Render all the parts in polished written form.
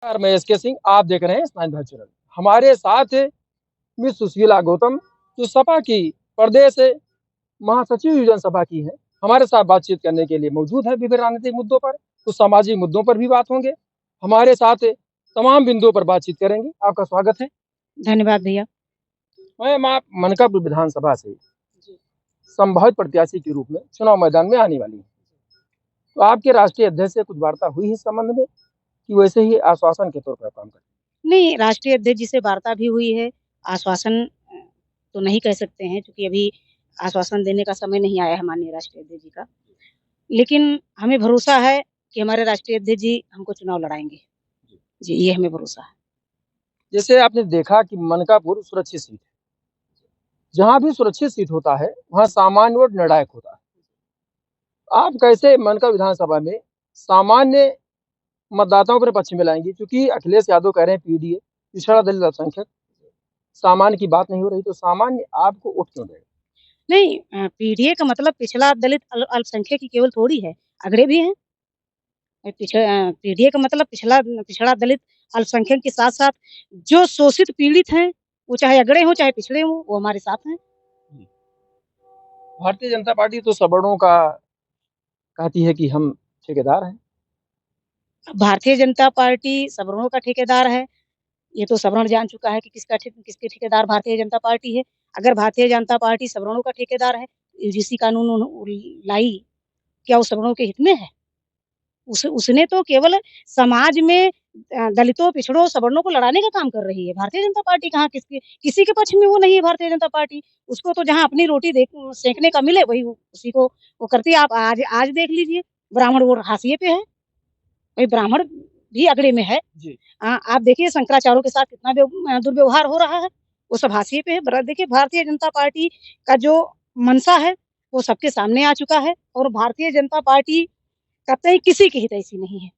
नमस्कार, मैं एसके सिंह। आप देख रहे हैं स्नाइन भारत चैनल। हमारे साथ है मिस सुशीला गौतम, जो सपा की प्रदेश महासचिव युवजन सभा की है। हमारे साथ बातचीत करने के लिए मौजूद है। विभिन्न राजनीतिक मुद्दों पर, कुछ सामाजिक मुद्दों पर भी बात होंगे। हमारे साथ तमाम बिंदुओं पर बातचीत करेंगे। आपका स्वागत है। धन्यवाद भैया। मैम, आप मनकापुर विधानसभा से संभावित प्रत्याशी के रूप में चुनाव मैदान में आने वाली है, तो आपके राष्ट्रीय अध्यक्ष से कुछ वार्ता हुई है इस संबंध में कि वैसे ही आश्वासन के तौर पर काम करें? नहीं, राष्ट्रीय अध्यक्ष जी से वार्ता भी हुई है। आश्वासन तो नहीं कह सकते हैं, क्योंकि अभी आश्वासन देने का समय नहीं आया है माननीय राष्ट्रीय अध्यक्ष जी का। लेकिन हमें भरोसा है कि हमारे राष्ट्रीय अध्यक्ष जी हमको चुनाव लड़ाएँगे। जी, ये हमें भरोसा है। जैसे आपने देखा कि मनकापुर सुरक्षित सीट है, जहां भी सुरक्षित सीट होता है वहां सामान्य वोट निर्णायक होता है। आप कैसे मनका विधानसभा में सामान्य मतदाताओं को अपने पक्ष में लाएंगे, क्योंकि अखिलेश यादव कह रहे हैं पीडीए पिछड़ा दलित अल्पसंख्यक, सामान्य की बात नहीं हो रही, तो सामान्य आपको वोट क्यों देगा? नहीं, पीडीए का मतलब पिछड़ा दलित अल्पसंख्यक ही केवल थोड़ी है, अगड़े भी हैं। पीडीए का मतलब पिछड़ा दलित अल्पसंख्यक के साथ-साथ जो शोषित पीड़ित हैं, वो चाहे अगड़े हों, चाहे पिछड़े हों, वो हमारे साथ हैं। भारतीय जनता पार्टी तो सवर्णों का कहती है कि हम ठेकेदार हैं। भारतीय जनता पार्टी सवर्णों का ठेकेदार है। ये तो सवर्ण जान चुका है कि किसके ठेकेदार भारतीय जनता पार्टी है। अगर भारतीय जनता पार्टी सवर्णों का ठेकेदार है, यूजीसी कानून लाई, क्या वो सवर्णों के हित में है? उसने तो केवल समाज में दलितों, पिछड़ों, सवर्णों को लड़ाने का काम कर रही है। भारतीय जनता पार्टी कहाँ किसी के पक्ष में वो नहीं है भारतीय जनता पार्टी। उसको तो जहाँ अपनी रोटी सेंकने का मिले वही उसी को वो करती है। आप आज देख लीजिए, ब्राह्मण वोट हाशिए पे है। भाई ब्राह्मण भी अगड़े में है। आप देखिए शंकराचार्यों के साथ कितना दुर्व्यवहार हो रहा है, वो सब हाशिए पे है। देखिए भारतीय जनता पार्टी का जो मंशा है, वो सबके सामने आ चुका है और भारतीय जनता पार्टी कतई किसी की हितैषी नहीं है।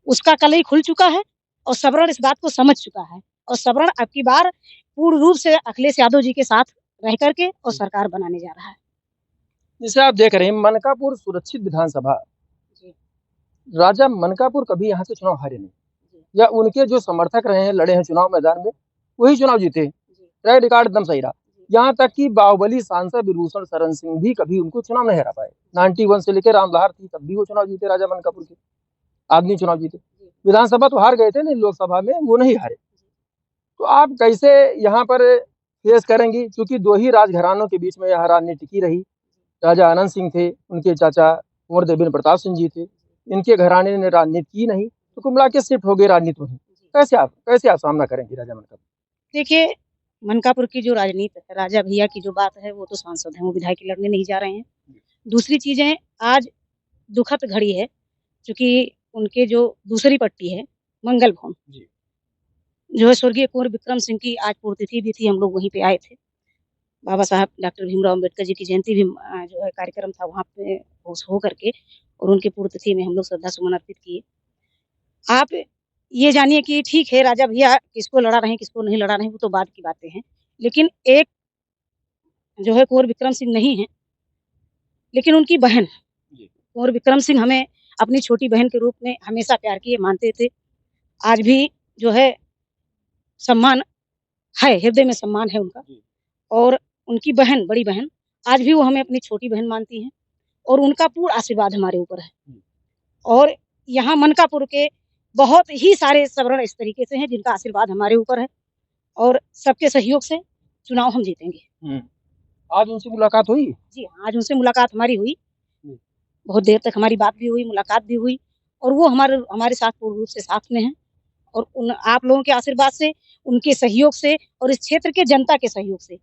उसका कलई खुल चुका है और सवर्ण इस बात को समझ चुका है और सवर्ण अब की बार पूर्ण रूप से अखिलेश यादव जी के साथ रह करके और सरकार बनाने जा रहा है। जैसे आप देख रहे हैं मनकापुर सुरक्षित विधानसभा, राजा मनकापुर कभी यहाँ से चुनाव हारे नहीं, या उनके जो समर्थक रहे हैं, लड़े हैं चुनाव मैदान में, वही चुनाव जीते। ट्रैक रिकॉर्ड एकदम सही रहा। यहाँ तक कि बाहुबली सांसद विभूषण शरण सिंह भी कभी उनको चुनाव नहीं हरा पाए। 91 से लेकर रामलहर थी, तब भी वो चुनाव जीते। राजा मनकापुर के आदमी चुनाव जीते। विधानसभा तो हार गए थे, नहीं लोकसभा में वो नहीं हारे। तो आप कैसे यहाँ पर फेस करेंगी, क्योंकि दो ही राजघरानों के बीच में यह राजनीति टिकी रही। राजा आनंद सिंह थे, उनके चाचा कुंवर देवेंद्र प्रताप सिंह जी थे, इनके घराने ने राजनीति की नहीं, तो कुल मिला के शिफ्ट हो गई राजनीति वहीं। कैसे आप सामना करेंगे राजा मनकापुर? देखिए, मनकापुर की जो राजनीति है, राजा भैया की जो बात है, वो तो सांसद हैं, वो विधायक लड़ने नहीं जा रहे हैं। दूसरी चीजें, आज दुखद घड़ी है, क्योंकि उनके जो दूसरी पट्टी है मंगल भवन, जो है स्वर्गीय कुंवर विक्रम सिंह की आज पुण्यतिथि भी थी। हम लोग वहीं पे आए थे। बाबा साहब डॉक्टर भीमराव अम्बेडकर जी की जयंती भी जो है कार्यक्रम था वहाँ पे हो करके, और उनकी पुण्यतिथि में हम लोग श्रद्धा सुमन अर्पित किए। आप ये जानिए कि ठीक है, राजा भैया किसको लड़ा रहे हैं, किसको नहीं लड़ा रहे हैं, वो तो बाद की बातें हैं। लेकिन एक जो है कुंवर विक्रम सिंह नहीं है, लेकिन उनकी बहन कुंवर विक्रम सिंह हमें अपनी छोटी बहन के रूप में हमेशा प्यार किए, मानते थे। आज भी जो है सम्मान है, हृदय में सम्मान है उनका। और उनकी बहन, बड़ी बहन, आज भी वो हमें अपनी छोटी बहन मानती हैं और उनका पूर्ण आशीर्वाद हमारे ऊपर है। और यहाँ मनकापुर के बहुत ही सारे सवर्ण इस तरीके से हैं जिनका आशीर्वाद हमारे ऊपर है और सबके सहयोग से चुनाव हम जीतेंगे। आज उनसे मुलाकात हुई? जी, आज उनसे मुलाकात हमारी हुई। बहुत देर तक हमारी बात भी हुई, मुलाकात भी हुई और वो हमारे साथ पूर्ण रूप से साथ में हैं और आप लोगों के आशीर्वाद से, उनके सहयोग से और इस क्षेत्र के जनता के सहयोग से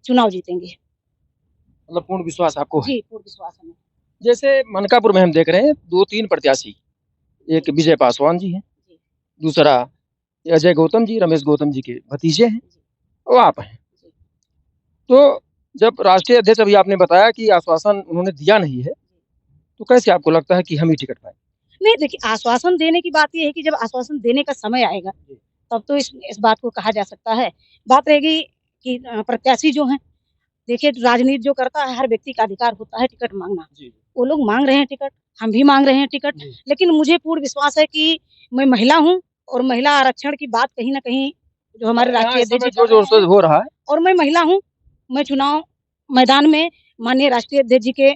चुनाव जीतेंगे। मतलब पूर्ण विश्वास आपको है? जी, पूर्ण विश्वास है। जैसे मनकापुर में हम देख रहे हैं 2-3 प्रत्याशी, एक विजय पासवान जी हैं, दूसरा अजय गौतम जी, रमेश गौतम जी के भतीजे हैं, और आप हैं। तो जब राष्ट्रीय अध्यक्ष, अभी आपने बताया कि आश्वासन उन्होंने दिया नहीं है, तो कैसे आपको लगता है कि हम ही टिकट पाएंगे? नहीं, देखिए, आश्वासन देने की बात ये है कि जब आश्वासन देने का समय आएगा तब तो इस बात को कहा जा सकता है। बात रहेगी कि प्रत्याशी जो हैं, देखिए राजनीति जो करता है, हर व्यक्ति का अधिकार होता है टिकट मांगना। वो लोग मांग रहे हैं टिकट, हम भी मांग रहे हैं टिकट, जी। लेकिन मुझे पूर्ण विश्वास है कि मैं महिला हूँ और महिला आरक्षण की बात कहीं न कहीं जो हमारे यहाँ राष्ट्रीय इस अध्यक्ष समय जी कर जोर-जोर रहे से हैं हो रहा है। और मैं महिला हूँ। मैं चुनाव मैदान में माननीय राष्ट्रीय अध्यक्ष जी के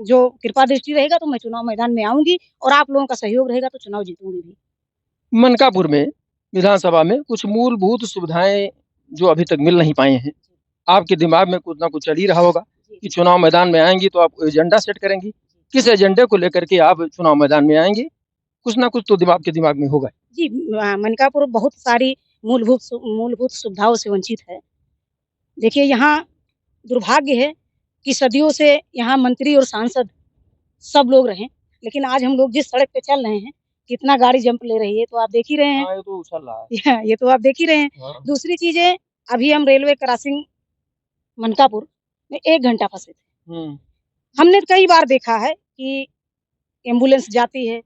जो कृपा दृष्टि रहेगा तो मैं चुनाव मैदान में आऊँगी और आप लोगों का सहयोग रहेगा तो चुनाव जीतूँगी भी। मनकापुर में विधानसभा में कुछ मूलभूत सुविधाएँ जो अभी तक मिल नहीं पाई हैं, आपके दिमाग में कुछ ना कुछ चल ही रहा होगा कि चुनाव मैदान में आएँगी तो आप एजेंडा सेट करेंगी। किस एजेंडे को लेकर के आप चुनाव मैदान में आएँगी? कुछ ना कुछ तो आपके दिमाग में होगा। जी, मनकापुर बहुत सारी मूलभूत सुविधाओं से वंचित है। देखिए यहाँ दुर्भाग्य है कि सदियों से यहाँ मंत्री और सांसद सब लोग रहे, लेकिन आज हम लोग जिस सड़क पे चल रहे हैं, कितना गाड़ी जंप ले रही है, तो आप देख ही रहे हैं। हाँ, ये तो उछल रहा है। ये तो आप देख ही रहे हैं। हाँ। दूसरी चीज़ है, अभी हम रेलवे क्रॉसिंग मनकापुर में 1 घंटा फँसे थे। हुँ। हमने कई बार देखा है कि एम्बुलेंस जाती है,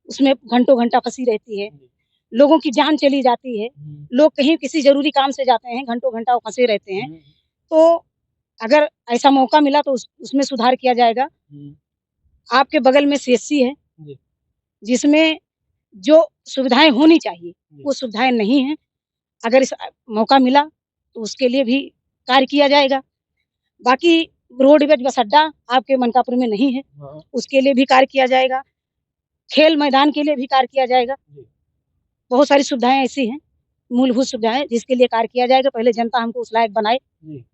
उसमें घंटों-घंटा फँसी रहती है, लोगों की जान चली जाती है, लोग कहीं किसी ज़रूरी काम से जाते हैं, घंटों-घंटा वो फँसे रहते हैं। तो अगर ऐसा मौका मिला तो उसमें सुधार किया जाएगा। आपके बगल में सीएससी है, जी। जिसमें जो सुविधाएँ होनी चाहिए, जी। वो सुविधाएँ नहीं हैं। अगर मौका मिला तो उसके लिए भी कार्य किया जाएगा। बाकी रोडवेज बस अड्डा आपके मनकापुर में नहीं है, हाँ। उसके लिए भी कार्य किया जाएगा। खेल मैदान के लिए भी कार्य किया जाएगा। जी। बहुत सारी सुविधाएँ ऐसी हैं, मूलभूत सुविधाएँ जिसके लिए कार्य किया जाएगा। पहले जनता हमको उस लायक बनाए जी।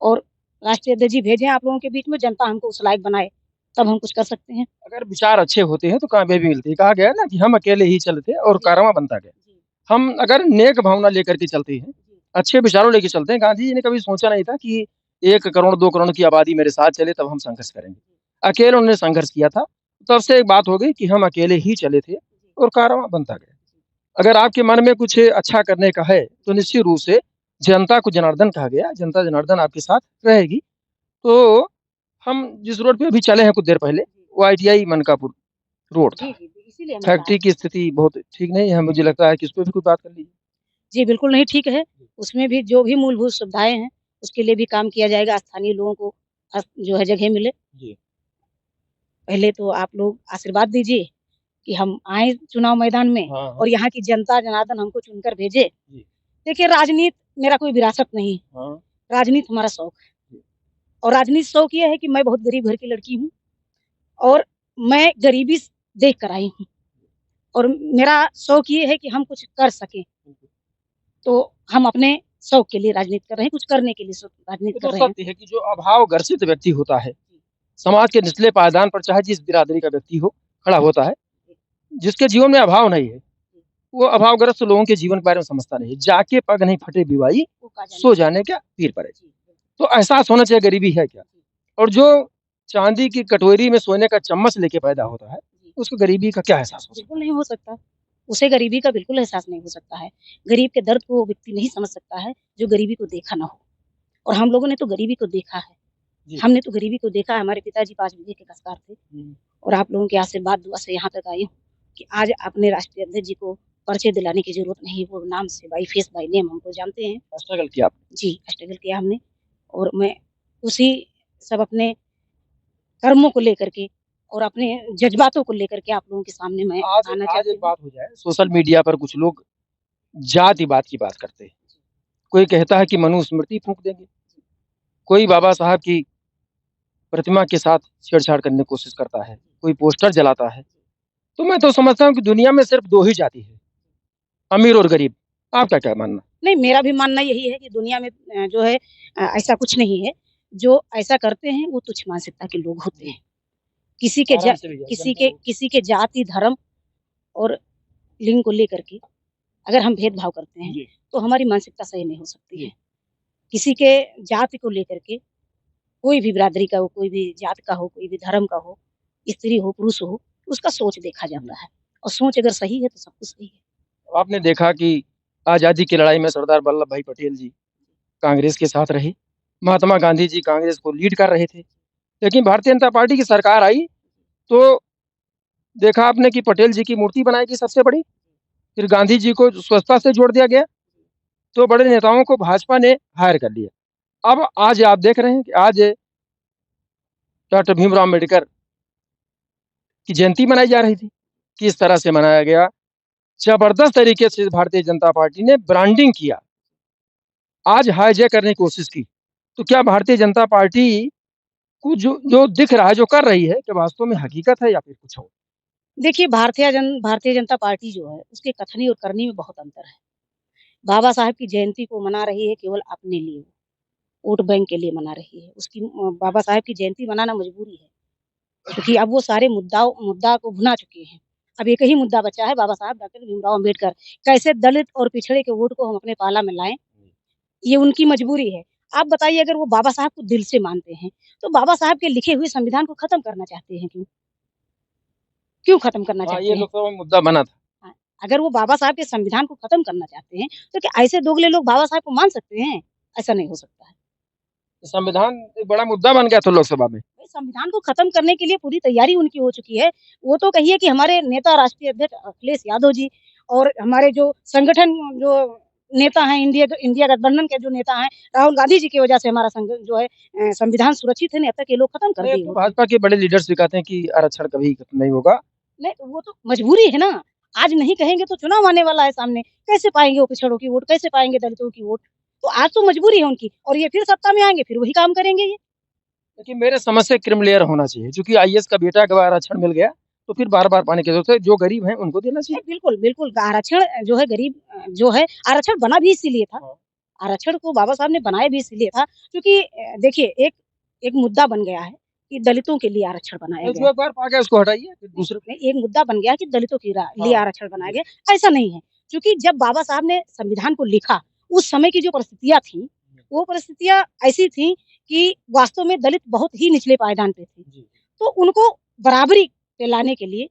और राष्ट्रीय अध्यक्ष जी भेजें आप लोगों के बीच में, जनता हमको उस लायक बनाए, तब हम कुछ कर सकते हैं। अगर विचार अच्छे होते हैं तो कामयाबी मिलती है। कहा गया है ना कि हम अकेले ही चलते और कारवां बनता गया। हम अगर नेक भावना लेकर के चलते हैं, अच्छे विचारों लेके चलते हैं, गांधी जी ने कभी सोचा नहीं था कि 1 करोड़ 2 करोड़ की आबादी मेरे साथ चले तब हम संघर्ष करेंगे। अकेले उन्होंने संघर्ष किया था, तब से एक बात हो गई कि हम अकेले ही चले थे और कारवां बनता गया। अगर आपके मन में कुछ अच्छा करने का है, तो निश्चित रूप से जनता को जनार्दन कहा गया, जनता जनार्दन आपके साथ रहेगी। तो हम जिस रोड पे अभी चले हैं कुछ देर पहले, वो आईटीआई मनकापुर रोड था। इसीलिए हमने कहा फैक्ट्री की स्थिति बहुत ठीक नहीं है, मुझे लगता है कि इस पे भी कोई बात कर लीजिए। जी, बिल्कुल नहीं ठीक है। उसमें भी जो भी मूलभूत सुविधाएँ हैं, उसके लिए भी काम किया जाएगा, स्थानीय लोगों को जो है जगह मिले। जी। पहले तो आप लोग आशीर्वाद दीजिए कि हम आएँ चुनाव मैदान में हाँ, हाँ। और यहाँ की जनता जनार्दन हमको चुनकर भेजे। जी। देखिए राजनीति मेरा कोई विरासत नहीं है, हाँ। राजनीति हमारा शौक है जी। और राजनीति शौक ये है कि मैं बहुत गरीब घर की लड़की हूँ और मैं गरीबी देख कर आई हूँ और मेरा शौक ये है कि हम कुछ कर सकें। तो हम अपने शौक के लिए राजनीति कर रहे हैं, कुछ करने के लिए राजनीति ये कर तो रहे हैं। सत्य है कि जो अभावग्रसित व्यक्ति होता है, समाज के निचले पायदान पर चाहे जिस बिरादरी का व्यक्ति हो, खड़ा होता है, जिसके जीवन में अभाव नहीं है, वो अभावग्रस्त लोगों के जीवन के बारे में समझता नहीं है। जाके पग नहीं फटे बिवाई, सो जाने क्या पीर पड़े। तो एहसास होना चाहिए गरीबी है क्या। और जो चांदी की कटोरी में सोने का चम्मच लेके पैदा होता है, उसको गरीबी का क्या एहसास हो सकता है? बिल्कुल नहीं हो सकता। उसे गरीबी का बिल्कुल एहसास नहीं हो सकता है। गरीब के दर्द को वो व्यक्ति नहीं समझ सकता है, जो गरीबी को देखा ना हो। और हम लोगों ने तो गरीबी को देखा है। जी। हमने तो गरीबी को देखा है, हमारे पिताजी 5 बीघे के कसकार थे हुँ। और आप लोगों के आशीर्वाद दुआ से यहाँ तक आई हूँ कि आज अपने राष्ट्रीय अध्यक्ष जी को परिचय दिलाने की ज़रूरत नहीं है। वो नाम से बाय फेस बाय नेम हमको जानते हैं। स्ट्रगल किया आपने। जी, स्ट्रगल किया हमने और मैं उसी सब अपने कर्मों को लेकर के और अपने जज़्बातों को लेकर के आप लोगों के सामने मैं आज आना आज चाहती एक हूँ। बात हो जाए, सोशल मीडिया पर कुछ लोग जातिवाद की बात करते हैं। कोई कहता है कि मनुस्मृति फूँक देंगे, कोई बाबा साहब की प्रतिमा के साथ छेड़छाड़ करने की कोशिश करता है, कोई पोस्टर जलाता है। तो मैं तो समझता हूँ कि दुनिया में सिर्फ 2 ही जाति है, अमीर और गरीब। आपका क्या मानना? नहीं, मेरा भी मानना यही है कि दुनिया में जो है ऐसा कुछ नहीं है। जो ऐसा करते हैं वो तुच्छ मानसिकता के लोग होते हैं। किसी के आराम से भैया, जनता को किसी के जाति, धर्म और लिंग को लेकर के अगर हम भेदभाव करते हैं, जी। तो हमारी मानसिकता सही नहीं हो सकती जी। है। किसी के जाति को लेकर के कोई भी बिरादरी का हो, कोई भी जात का हो, कोई भी धर्म का हो, स्त्री हो, पुरुष हो, उसका सोच देखा जाता है और सोच अगर सही है तो सब कुछ सही है। आपने देखा कि आज़ादी की लड़ाई में सरदार वल्लभ भाई पटेल जी कांग्रेस के साथ रहे, महात्मा गांधी जी कांग्रेस को लीड कर रहे थे। लेकिन भारतीय जनता पार्टी की सरकार आई, तो देखा आपने कि पटेल जी की मूर्ति बनाई गई सबसे बड़ी, फिर गांधी जी को स्वच्छता से जोड़ दिया गया, तो बड़े नेताओं को भाजपा ने हायर कर लिया। अब आज आप देख रहे हैं कि आज डॉक्टर भीमराव अम्बेडकर की जयंती मनाई जा रही थी। किस तरह से मनाया गया, जबरदस्त तरीके से भारतीय जनता पार्टी ने ब्रांडिंग किया, आज हाईजैक करने की कोशिश की। तो क्या भारतीय जनता पार्टी को जो जो दिख रहा है, जो कर रही है, क्या वास्तव में हकीकत है या फिर कुछ और? देखिए भारतीय जनता पार्टी जो है उसके कथनी और करनी में बहुत अंतर है। बाबा साहब की जयंती को मना रही है केवल अपने लिए, वोट बैंक के लिए मना रही है। उसकी बाबा साहब की जयंती मनाना मजबूरी है, क्योंकि अब वो सारे मुद्दा को भुला चुके हैं। अब एक ही मुद्दा बचा है, बाबा साहब डॉक्टर भीमराव अम्बेडकर। कैसे दलित और पिछड़े के वोट को हम अपने पाला में लाएँ, ये उनकी मजबूरी है। आप बताइए अगर वो बाबा साहब को दिल से मानते हैं, तो बाबा साहब के लिखे हुए संविधान को खत्म करना चाहते हैं क्यों? क्यों खत्म करना हाँ, चाहते ये हैं? लोकसभा में मुद्दा बना था। हाँ, अगर वो बाबा साहब के संविधान को खत्म करना चाहते हैं, तो क्या ऐसे दोगले लोग बाबा साहब को मान सकते हैं? ऐसा नहीं हो सकता है। संविधान एक बड़ा मुद्दा बन गया था लोकसभा में। भाई संविधान को खत्म करने के लिए पूरी तैयारी उनकी हो चुकी है। वो तो कहिए कि हमारे नेता राष्ट्रीय अध्यक्ष अखिलेश यादव जी और हमारे जो संगठन जो नेता हैं इंडिया गठबंधन के जो नेता हैं, राहुल गांधी जी की वजह से हमारा जो है संविधान सुरक्षित है, नहीं अब तक ये लोग खत्म कर नहीं, अब दिए तो होते। भाजपा के बड़े लीडर्स भी कहते हैं कि आरक्षण कभी खत्म नहीं होगा। नहीं तो वो तो मजबूरी है ना। आज नहीं कहेंगे तो चुनाव आने वाला है सामने, कैसे पाएंगे वो पिछड़ों की वोट, कैसे पाएंगे दलितों की वोट? तो आज तो मजबूरी है उनकी और ये फिर सत्ता में आएंगे, फिर वही काम करेंगे ये। लेकिन मेरे समझ से क्रिमिलेयर होना चाहिए, क्योंकि आईएएस का बेटा अगर आरक्षण मिल गया तो फिर बार-बार पाने की जरूरत है, जो गरीब हैं उनको देना नहीं, चाहिए। बिल्कुल, बिल्कुल आरक्षण जो है गरीब जो है आरक्षण बना भी इसीलिए था। हाँ। आरक्षण को बाबा साहब ने बनाया भी इसीलिए था क्योंकि देखिए एक एक मुद्दा बन गया है कि दलितों के लिए आरक्षण बनाया तो गया जो है। एक बार पा गया उसको हटाइए, फिर दूसरे को। नहीं, एक मुद्दा बन गया कि दलितों के लिए हाँ। आरक्षण बनाया गया, ऐसा नहीं है। क्योंकि जब बाबा साहब ने संविधान को लिखा, उस समय की जो परिस्थितियाँ थी, वो परिस्थितियाँ ऐसी थी कि वास्तव में दलित बहुत ही निचले पायदान पे थे। जी, तो उनको बराबरी पे लाने के लिए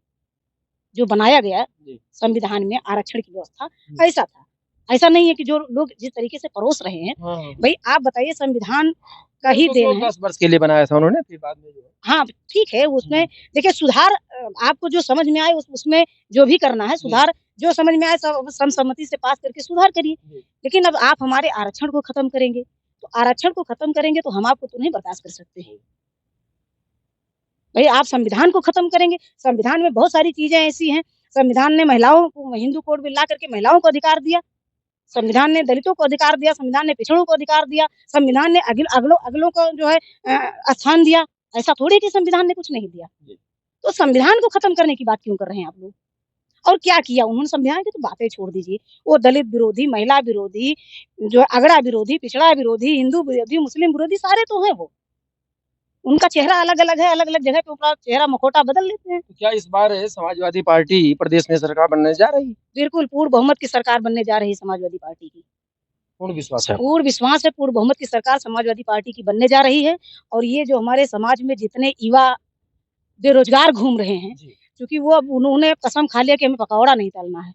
जो बनाया गया जी। संविधान में आरक्षण की व्यवस्था, हुँ। ऐसा था। ऐसा नहीं है कि जो लोग जिस तरीके से परोस रहे हैं, हाँ। भई आप बताइए संविधान का वो ही तो देन केवल है। 10 वर्ष के लिए बनाया था उन्होंने, फिर बाद में जो है। हाँ, ठीक है उसमें देखिए सुधार आपको जो समझ में आए उसमें जो भी करना है सुधार जो समझ में आए सब सर्वसम्मति से पास करके सुधार करिए। जी। लेकिन अब आप हमारे आरक्षण को खत्म करेंगे, तो आरक्षण को खत्म करेंगे तो हम आपको तो नहीं बर्दाश्त कर सकते हैं। भई आप संविधान को खत्म करेंगे, संविधान में बहुत सारी चीज़ें ऐसी हैं, संविधान ने महिलाओं को हिंदू कोड में ला करके महिलाओं को अधिकार दिया, संविधान ने दलितों को अधिकार दिया, संविधान ने पिछड़ों को अधिकार दिया, संविधान ने अगलों को जो है स्थान दिया। ऐसा थोड़ी है कि संविधान ने कुछ नहीं दिया। जी। तो संविधान को खत्म करने की बात क्यों कर रहे हैं आप लोग? और क्या किया उन्होंने संविधान की तो बातें छोड़ दीजिए। वो दलित विरोधी, महिला विरोधी, जो अगड़ा विरोधी, पिछड़ा विरोधी, हिंदू विरोधी, मुस्लिम विरोधी सारे तो हैं वो। उनका चेहरा अलग-अलग है, अलग-अलग जगह पे अपना चेहरा मखौटा बदल लेते हैं। तो क्या इस बार समाजवादी पार्टी प्रदेश में सरकार बनने जा रही है? बिल्कुल पूर्ण बहुमत की सरकार बनने जा रही है समाजवादी पार्टी की। पूर्ण विश्वास है। पूर्ण विश्वास है पूर्ण बहुमत की सरकार समाजवादी पार्टी की बनने जा रही है और ये जो हमारे समाज में जितने युवा बेरोजगार घूम रहे हैं, जी। क्योंकि वो अब उन्होंने कसम खा लिया कि हमें पकौड़ा नहीं तलना है।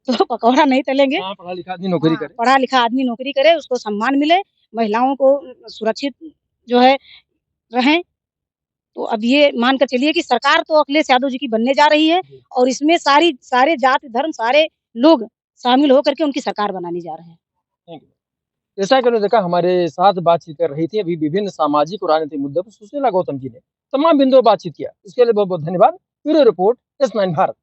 तो पकौड़ा नहीं तलेंगे। हाँ, पढ़ा लिखा आदमी नौकरी हाँ, करे। पढ़ा लिखा आदमी नौकरी करे, उसको सम्मान मिले, महिलाओं को सुरक्षित जो है रहें। तो अब ये मान कर चलिए कि सरकार तो अखिलेश यादव जी की बनने जा रही है जी। और इसमें सारे जाति धर्म सारे लोग शामिल होकर के उनकी सरकार बनाने जा रहे हैं। Thank you. जैसा कि उन्होंने देखा, हमारे साथ बातचीत कर रही थी अभी विभिन्न सामाजिक और राजनीतिक मुद्दों पर सुशीला गौतम जी ने तमाम बिंदुओं पर बातचीत किया। इसके लिए बहुत बहुत धन्यवाद। Bureau report S9 Bharat.